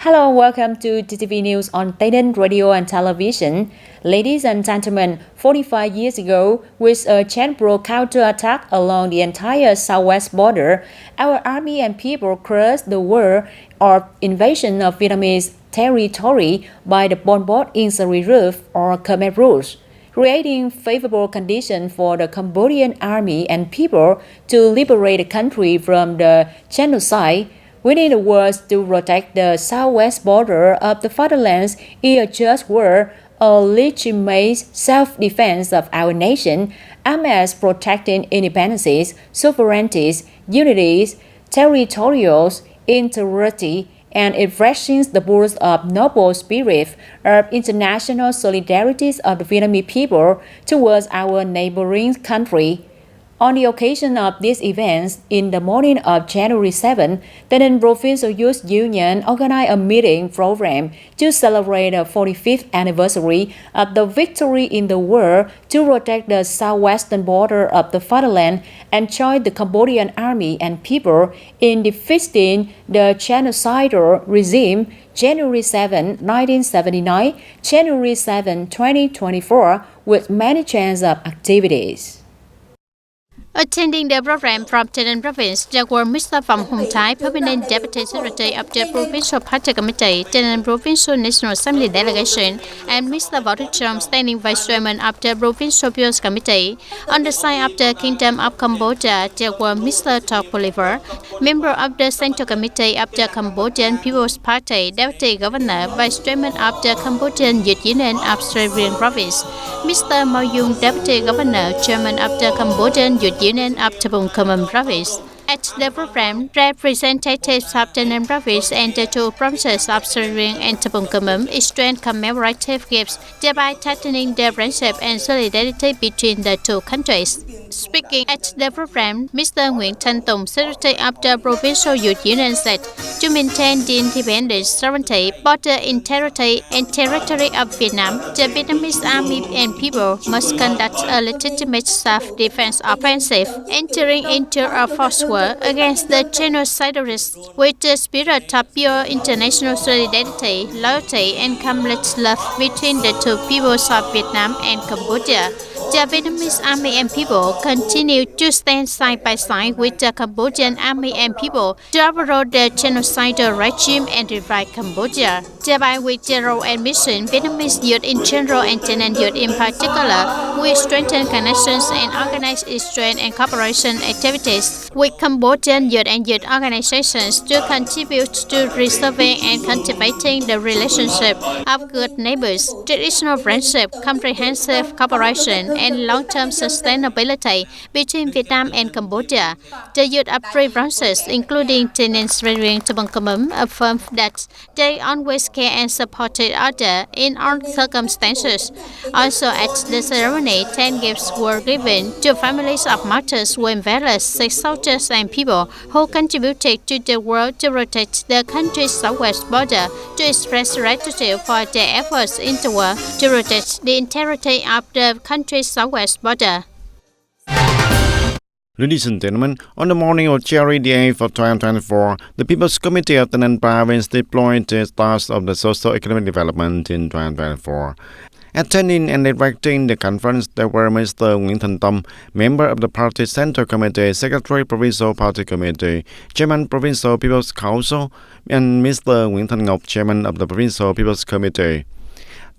Hello, welcome to TTV News on TayNinhTV Radio and Television. Ladies and gentlemen, 45 years ago, with a chain-broke counterattack along the entire southwest border, our army and people crushed the war of invasion of Vietnamese territory by the Pol Pot insurgency route or Khmer Rouge, creating favorable conditions for the Cambodian army and people to liberate the country from the genocide. Winning the war to protect the southwest border of the fatherland is a just war, a legitimate self-defense of our nation, aimed at protecting independencies, sovereignties, unities, territorial integrity, and expressing the burst of noble spirit of international solidarity of the Vietnamese people towards our neighboring country. On the occasion of these events, in the morning of January 7, the TayNinhTV Provincial Youth Union organized a meeting program to celebrate the 45th anniversary of the victory in the war to protect the southwestern border of the fatherland and join the Cambodian army and people in defeating the genocidal regime January 7, 1979, January 7, 2024, with many chances of activities. Attending the program from TayNinhTV Province, there were Mr. Pham Hung Thai, Permanent Deputy Secretary of the Provincial Party Committee, TayNinhTV Provincial National Assembly Delegation, and Mr. Võ Đức Trong, Standing Vice Chairman of the Provincial People's Committee. On the side of the Kingdom of Cambodia, there were Mr. Thok Poliver, Member of the Central Committee of the Cambodian People's Party, Deputy Governor, Vice Chairman of the Cambodian Youth Union of Siem Reap Province, Mr. Mao Yung, Deputy Governor, Chairman of the Cambodian Youth Union of Tabung Khmer Province. At the program, representatives of TayNinhTV Province and the two provinces of Siem Reap and Tabung Khmer exchanged commemorative gifts, thereby tightening the friendship and solidarity between the two countries. Speaking at the program, Mr. Nguyễn Thanh Tùng, Secretary of the Provincial Youth Union, said, to maintain the independence, sovereignty, border integrity, and territory of Vietnam, the Vietnamese army and people must conduct a legitimate self-defense offensive, entering into a forced war against the genocidalists with the spirit of pure international solidarity, loyalty, and complete love between the two peoples of Vietnam and Cambodia. The Vietnamese army and people continue to stand side by side with the Cambodian army and people to overthrow the genocidal regime and revive Cambodia. Thereby, with zero admission, Vietnamese youth in general and TayNinhTV youth in particular, we strengthen connections and organize exchange and cooperation activities with Cambodian youth and youth organizations to contribute to preserving and cultivating the relationship of good neighbors, traditional friendship, comprehensive cooperation, and long-term sustainability between Vietnam and Cambodia. The youth of three branches, including TayNinhTV Tabung Khmer, affirm that they always care and support each other in all circumstances. Also, at the ceremony, 10 gifts were given to families of martyrs who enveloped 6 soldiers and people who contributed to the world to protect the country's southwest border, to express gratitude for their efforts in the war to protect the integrity of the country's southwest border. Ladies and gentlemen, on the morning of January the 8th of 2024, the People's Committee of the TayNinhTV Province deployed the stars of the socio-economic development in 2024. Attending and directing the conference, there were Mr. Nguyễn Thanh Tùng, member of the Party Central Committee, Secretary Provincial Party Committee, Chairman Provincial People's Council, and Mr. Nguyễn Thanh Ngọc, Chairman of the Provincial People's Committee.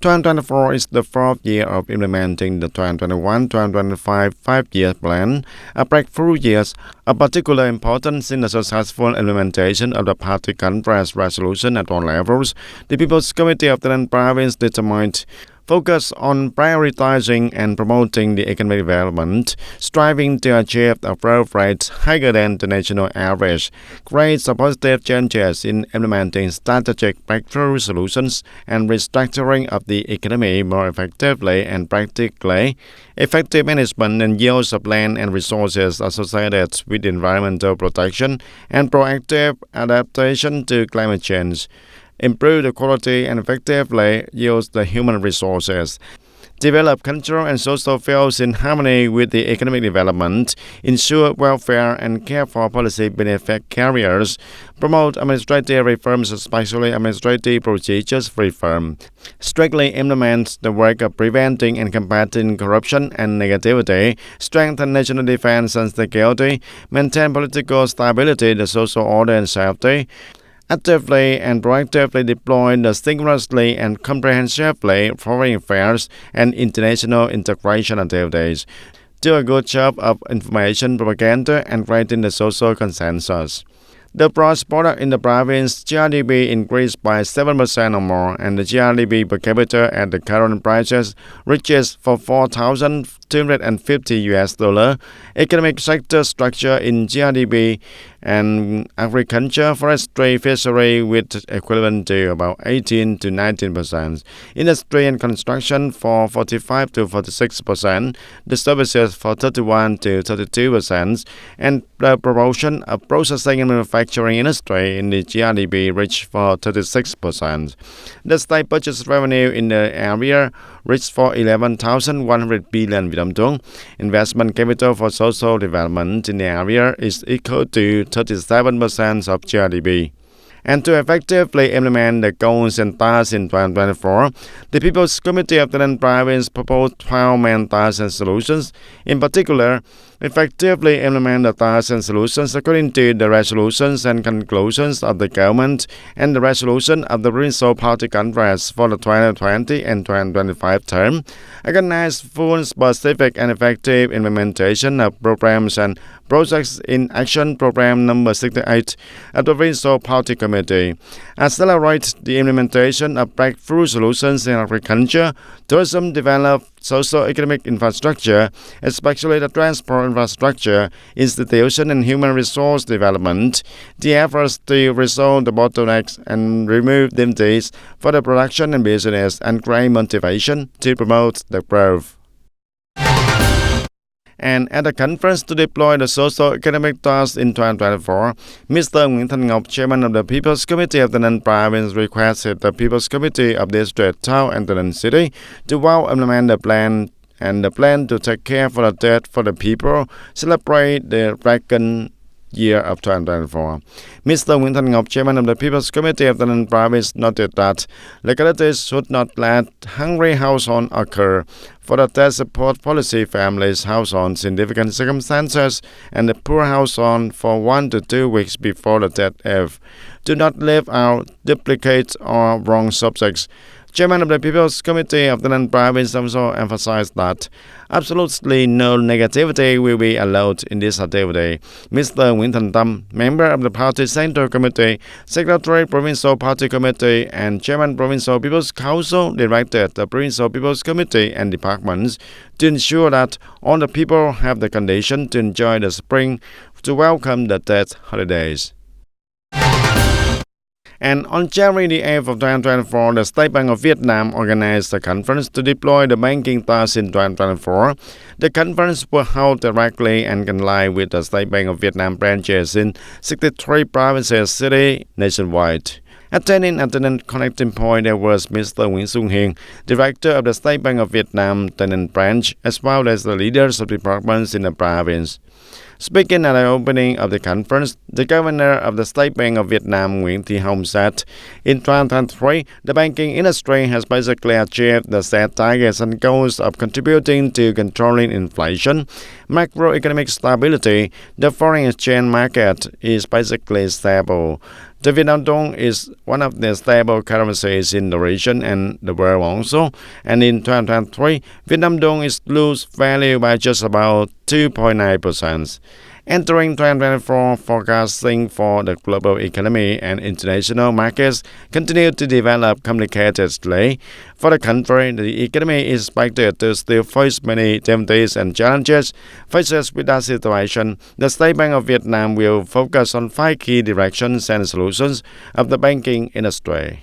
2024 is the fourth year of implementing the 2021-2025 five-year plan, a breakthrough year of particular importance in the successful implementation of the party conference resolution at all levels. The People's Committee of the TayNinhTV Province determined focus on prioritizing and promoting the economic development, striving to achieve a growth rate higher than the national average, create positive changes in implementing strategic breakthrough solutions, and restructuring of the economy more effectively and practically, effective management and use of land and resources associated with environmental protection, and proactive adaptation to climate change. Improve the quality and effectively use the human resources. develop cultural and social fields in harmony with the economic development, ensure welfare and care for policy beneficiaries, promote administrative reforms, especially administrative procedures reform, strictly implement the work of preventing and combating corruption and negativity, strengthen national defense and security, maintain political stability, the social order and safety, actively and proactively deploy distinguishedly and comprehensively foreign affairs and international integration activities, do a good job of information propaganda and creating the social consensus. The gross product in the province GDP increased by 7% or more, and the GDP per capita at the current prices reaches for $4,250. Economic sector structure in GDP and agriculture, forestry, fishery with equivalent to about 18 to 19%. Industry and construction for 45 to 46%. The services for 31 to 32%. And the proportion of processing and manufacturing industry in the GDP reached for 36%. The state purchase revenue in the area reached for 11,100 billion Vietnam dong. Investment capital for social development in the area is equal to 37% of GDP. And to effectively implement the goals and tasks in 2024, the People's Committee of the Taynan Province proposed 12 main tasks and solutions. In particular, effectively implement the tasks and solutions according to the resolutions and conclusions of the government and the resolution of the Provincial Party Congress for the 2020 and 2025 term, organize full, specific and effective implementation of programs and projects in Action Program number 68 of the Provincial Party Committee, accelerate the implementation of breakthrough solutions in agriculture, tourism, develop socio-economic infrastructure, especially the transport infrastructure, institution and human resource development, the efforts to resolve the bottlenecks and remove difficulties for the production and business and create motivation to promote the growth. And at the conference to deploy the socio-economic tasks in 2024, Mr. Nguyễn Thanh Ngọc, Chairman of the People's Committee of the Taynan Province, requested the People's Committee of District, Town and Taynan City to well implement the plan to take care for the dead for the people, celebrate the second year of 2024. Mr. Nguyễn Thanh Ngọc, Chairman of the People's Committee of the Taynan Province, noted that localities should not let hungry households occur. For the debt support policy, families, households in difficult circumstances, and the poor household for 1 to 2 weeks before the death eve. Do not leave out, duplicate, or wrong subjects. Chairman of the People's Committee of the Taynan Province also emphasized that absolutely no negativity will be allowed in this activity. Mr. Nguyễn Thành Tâm, member of the Party Central Committee, Secretary Provincial Party Committee, and Chairman Provincial People's Council, directed the Provincial People's Committee and departments to ensure that all the people have the condition to enjoy the spring to welcome the death holidays. And on January the 8th of 2024, the State Bank of Vietnam organized a conference to deploy the banking tasks in 2024. The conference was held directly and comply with the State Bank of Vietnam branches in 63 provinces, cities nationwide. Attending at the connecting point, there was Mr. Nguyễn Xuân Hiền, Director of the State Bank of Vietnam Taynan branch, as well as the leaders of departments in the province. Speaking at the opening of the conference, the Governor of the State Bank of Vietnam, Nguyễn Thị Hồng, said, in 2023, the banking industry has basically achieved the set targets and goals of contributing to controlling inflation, macroeconomic stability. The foreign exchange market is basically stable. The Vietnam dong is one of the stable currencies in the region and the world also. And in 2023, Vietnam dong is lose value by just about 2.9%. Entering 2024, forecasting for the global economy and international markets continue to develop complicatedly. For the country, the economy is expected to still face many difficulties and challenges. Faced with that situation, the State Bank of Vietnam will focus on 5 key directions and solutions of the banking industry.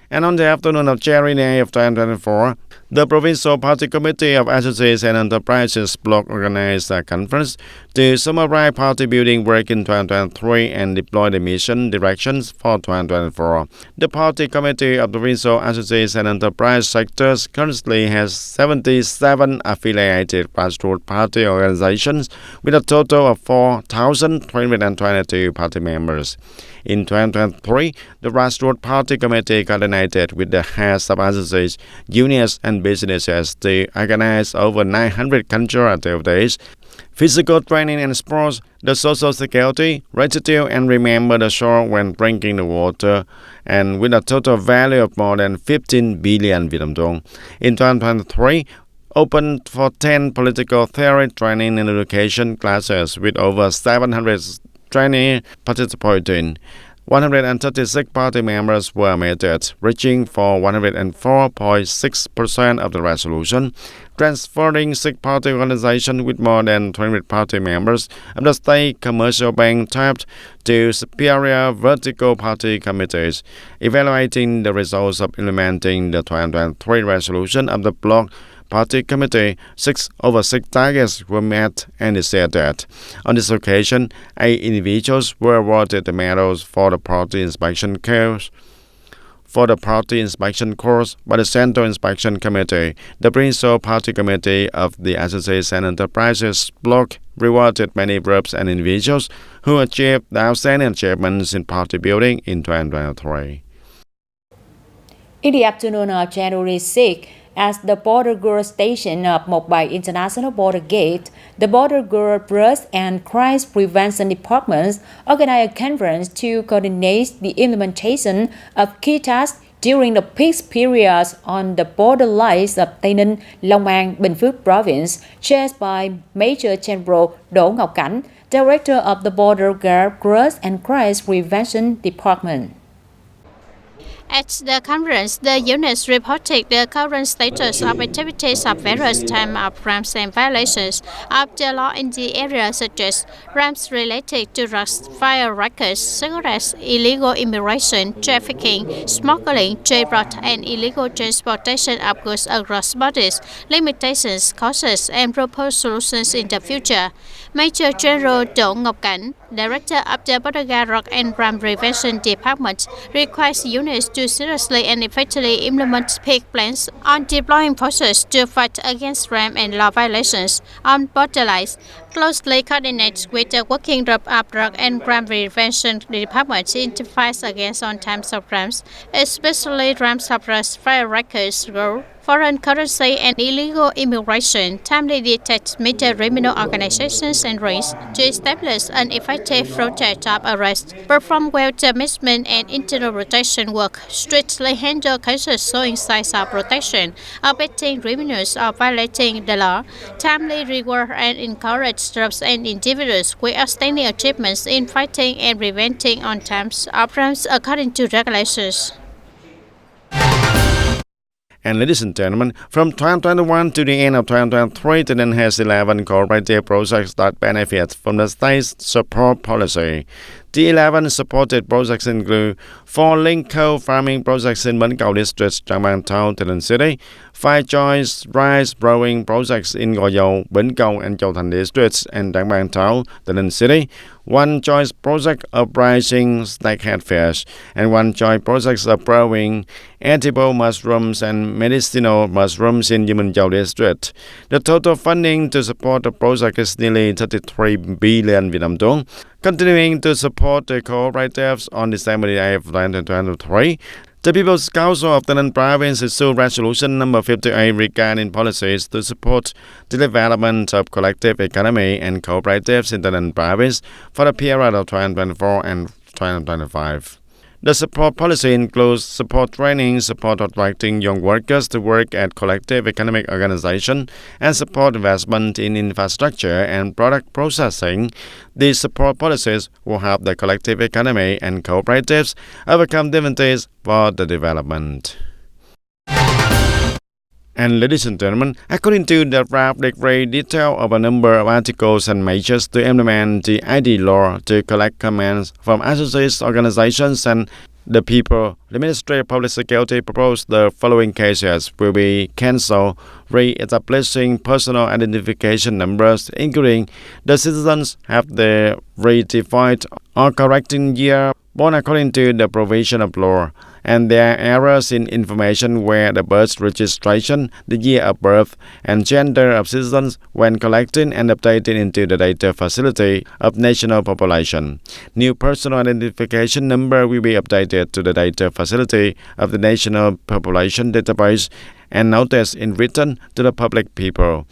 And on the afternoon of January 8 of 2024, The Provincial Party Committee of Associates and Enterprises Bloc organized a conference to summarize party building work in 2023 and deploy the mission directions for 2024. The Party Committee of the Provincial Associates and Enterprise sectors currently has 77 affiliated grassroots party organizations with a total of 4,322 party members. In 2023, the Grassroots Party Committee coordinated with the heads of associations, unions, and businesses to organize over 900 cultural activities, physical training and sports, the social security, restitute and remember the shore when drinking the water, and with a total value of more than 15 billion Vietnam dong. In 2023, open for 10 political theory training and education classes with over 700 trainees participating. 136 party members were admitted, reaching for 104.6% of the resolution, transferring 6 party organizations with more than 200 party members of the state commercial bank tapped to superior vertical party committees, evaluating the results of implementing the 2023 resolution of the bloc Party Committee. 6 over 6 targets were met, and it said that on this occasion, 8 individuals were awarded the medals for the party inspection course. For the party inspection course by the Central Inspection Committee, the Provincial Party Committee of the Associates and Enterprises Bloc rewarded many groups and individuals who achieved the outstanding achievements in party building in 2023. In the afternoon of January 6, at the Border Guard Station of Mộc Bài International Border Gate, the Border Guard Brush and Crime Prevention Departments organized a conference to coordinate the implementation of key tasks during the peak periods on the border lines of Tây Ninh, Long An, Bình Phước Province, chaired by Major General Đỗ Ngọc Cảnh, Director of the Border Guard Brush and Crime Prevention Department. At the conference, the units reported the current status of activities of various types of crimes and violations of the law in the area, such as crimes related to drugs, fire records, cigarettes, illegal immigration, trafficking, smuggling, trade route, and illegal transportation of goods across borders, limitations, causes, and proposed solutions in the future. Major General Đỗ Ngọc Cảnh, Director of the Border Guard and Crime Prevention Department, requires units to seriously and effectively implement peak plans on deploying forces to fight against crime and law violations on border lines, closely coordinate with the working group of Drug and Crime Prevention Department in the fight against all types of crimes, especially crimes of drugs, fire records, foreign currency, and illegal immigration, timely detect major criminal organizations and rings to establish an effective project of arrest, perform well the management and internal rotation work, strictly handle cases showing signs of protection, abetting criminals or violating the law, timely reward and encourage groups and individuals with outstanding achievements in fighting and preventing on types of crimes according to regulations. And ladies and gentlemen, from 2021 to the end of 2023, TayNinh has 11 cooperative projects that benefit from the state's support policy. The 11 supported projects include 4 link co-farming projects in Bến Cầu District, Trảng Bàng Town, TayNinh City, 5 joint rice growing projects in Gò Dầu, Bến Cầu, and Châu Thành Districts and Trảng Bàng Town, TayNinh City, 1 joint project of raising snakehead fish, and 1 joint project of growing edible mushrooms and medicinal mushrooms in Dư Minh Châu District. The total funding to support the project is nearly 33 billion Vietnam dong. Continuing to support the cooperatives on December 8, 2023, the People's Council of TayNinh Province issued Resolution number 58 regarding policies to support the development of collective economy and cooperatives in TayNinh Province for the period of 2024 and 2025. The support policy includes support training, support attracting young workers to work at collective economic organization, and support investment in infrastructure and product processing. These support policies will help the collective economy and cooperatives overcome difficulties for the development. And ladies and gentlemen, according to the draft decree, detail of a number of articles and measures to implement the ID law to collect comments from associates, organizations, and the people. The Ministry of Public Security proposed the following cases will be cancelled, re-establishing personal identification numbers, including the citizens have the redefined or correcting year born according to the provision of law, and there are errors in information where the birth registration, the year of birth, and gender of citizens when collected and updated into the data facility of national population. New personal identification number will be updated to the data facility of the national population database and noticed in written to the public people.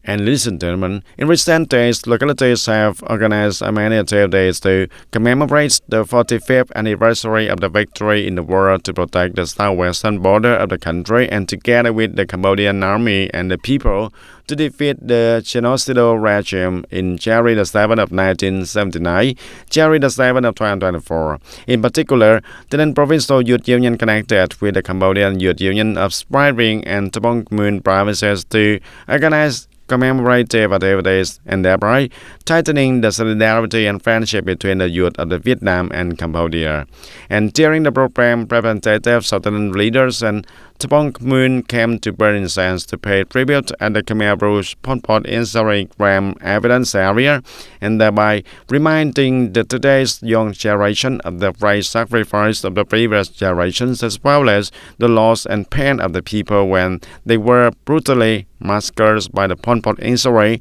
And ladies and gentlemen, in recent days, localities have organized many activities to commemorate the 45th anniversary of the victory in the war to protect the southwestern border of the country, and together with the Cambodian army and the people to defeat the genocidal regime in January the 7th of 1979, January the 7th of 2024. In particular, the non-provincial youth union connected with the Cambodian Youth Union of Spring and Tabong Moon provinces to organize commemorative activities and thereby tightening the solidarity and friendship between the youth of the Vietnam and Cambodia. And during the program, representatives, southern leaders, and Tabong Moon came to burn incense to pay tribute at the Khmer Rouge Pol Pot Instagram evidence area, and thereby reminding the today's young generation of the brave sacrifice of the previous generations, as well as the loss and pain of the people when they were brutally massacred by the Pol Pot Instagram.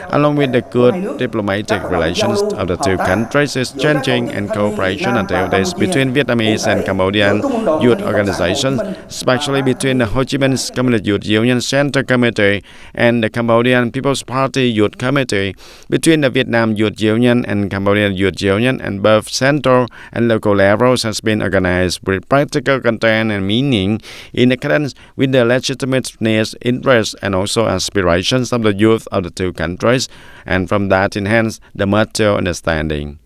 Along with the good diplomatic relations of the two countries, exchanging and cooperation activities between Vietnamese and Cambodian youth organizations, especially between the Ho Chi Minh Communist Youth Union Center Committee and the Cambodian People's Party Youth Committee, between the Vietnam Youth Union and Cambodian Youth Union, and both central and local levels has been organized with practical content and meaning in accordance with the legitimate needs, interests, and also aspirations of the youth of the two countries, and from that enhance the mutual understanding.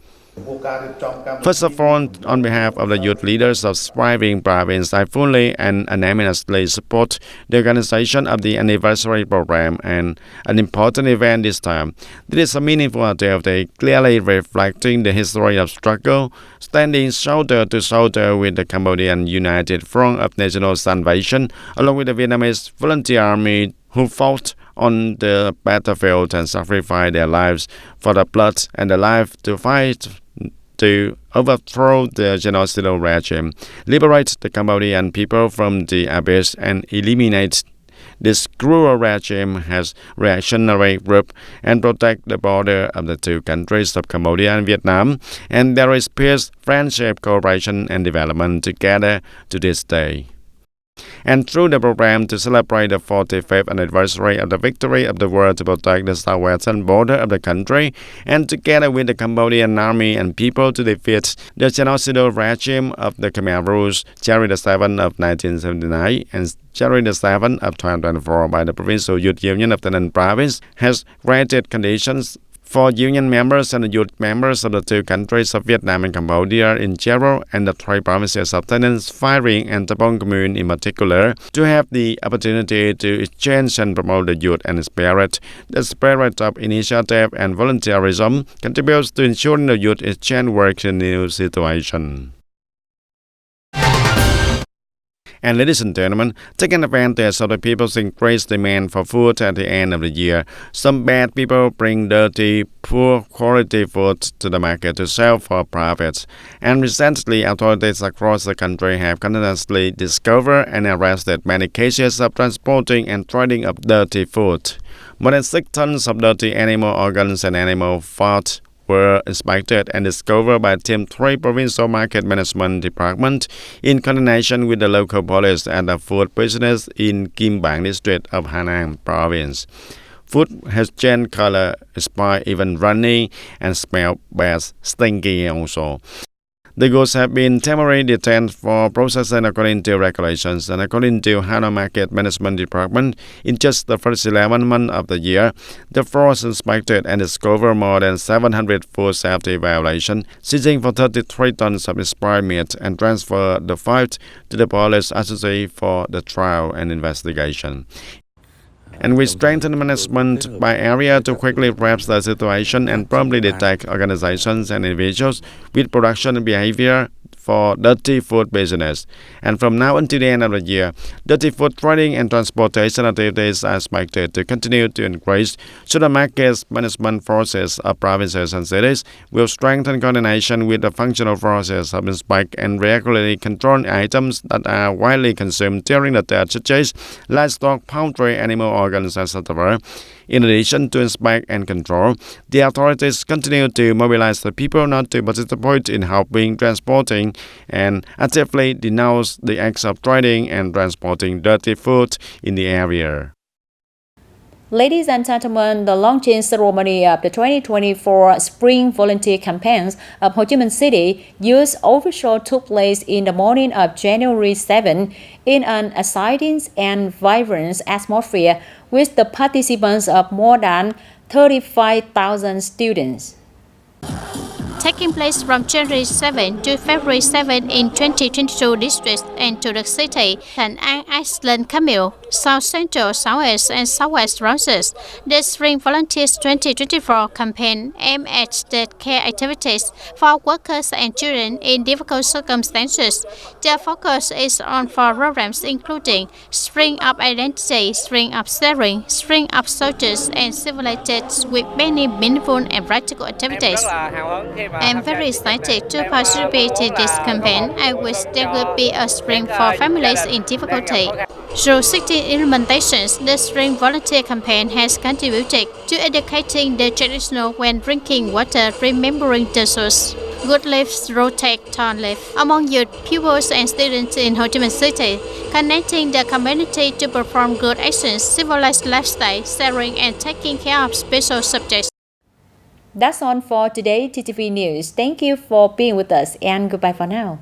First of all, on behalf of the youth leaders of Spring Province, I fully and unanimously support the organization of the anniversary program and an important event this time. This is a meaningful activity, clearly reflecting the history of struggle, standing shoulder to shoulder with the Cambodian United Front of National Salvation, along with the Vietnamese Volunteer Army who fought on the battlefield and sacrificed their lives for the blood and the life to fight to overthrow the genocidal regime, liberate the Cambodian people from the abyss, and eliminate this cruel regime as reactionary group and protect the border of the two countries of Cambodia and Vietnam. And there is peace, friendship, cooperation, and development together to this day. And through the program to celebrate the 45th anniversary of the victory of the war to protect the southwestern border of the country, and together with the Cambodian army and people to defeat the genocidal regime of the Khmer Rouge, January the 7th of 1979 and January the 7th of 2024 by the Provincial Youth Union of TayNinhTV Province has granted conditions for union members and youth members of the two countries of Vietnam and Cambodia in general, and the three provinces of TayNinhTV, Phi and Tabong Moon in particular, to have the opportunity to exchange and promote the youth and spirit. The spirit of initiative and volunteerism contributes to ensuring the youth exchange works in new situation. And ladies and gentlemen, taking advantage of the people's increased demand for food at the end of the year, some bad people bring dirty, poor quality food to the market to sell for profits. And recently, authorities across the country have continuously discovered and arrested many cases of transporting and trading of dirty food. More than 6 tons of dirty animal organs and animal fat were inspected and discovered by Team 3 Provincial Market Management Department in coordination with the local police and the food business in Kim Bang district of Hà Nam province. Food has changed color, spoiled, even runny, and smell bad, stinky also. The goods have been temporarily detained for processing according to regulations, and according to Hà Nam Market Management Department, in just the first 11 months of the year, the force inspected and discovered more than 700 food safety violations, seizing for 33 tons of expired meat, and transferred the fight to the police agency for the trial and investigation. And we strengthen management by area to quickly grasp the situation and promptly detect organizations and individuals with production behavior for dirty food business. And from now until the end of the year, dirty food trading and transportation activities are expected to continue to increase. Supermarkets management forces of provinces and cities will strengthen coordination with the functional forces of inspect and regularly control items that are widely consumed during the day, such as livestock, poultry, animal organs, etc. In addition to inspect and control, the authorities continue to mobilize the people not to participate in helping, transporting, and actively denounce the acts of trading and transporting dirty food in the area. Ladies and gentlemen, the launching ceremony of the 2024 Spring Volunteer Campaigns of Ho Chi Minh City Youth Official took place in the morning of January 7 in an exciting and vibrant atmosphere with the participants of more than 35,000 students. Taking place from January 7 to February 7 in 2022 districts and to the city, Thành An Island Camille, South Central, Southwest and Southwest provinces. The Spring Volunteers 2024 campaign aimed at state care activities for workers and children in difficult circumstances. The focus is on four programs including Spring of Identity, Spring of Sharing, Spring of Soldiers and Civilizated with many meaningful and practical activities. I'm very excited to participate in this campaign. I wish there will be a spring for families in difficulty. Through 16 implementations, the Spring Volunteer Campaign has contributed to educating the traditional when drinking water, remembering the source. Good lives rotate turn life among youth, pupils and students in Ho Chi Minh City, connecting the community to perform good actions, civilized lifestyle, sharing and taking care of special subjects. That's all for today, TTV News. Thank you for being with us and goodbye for now.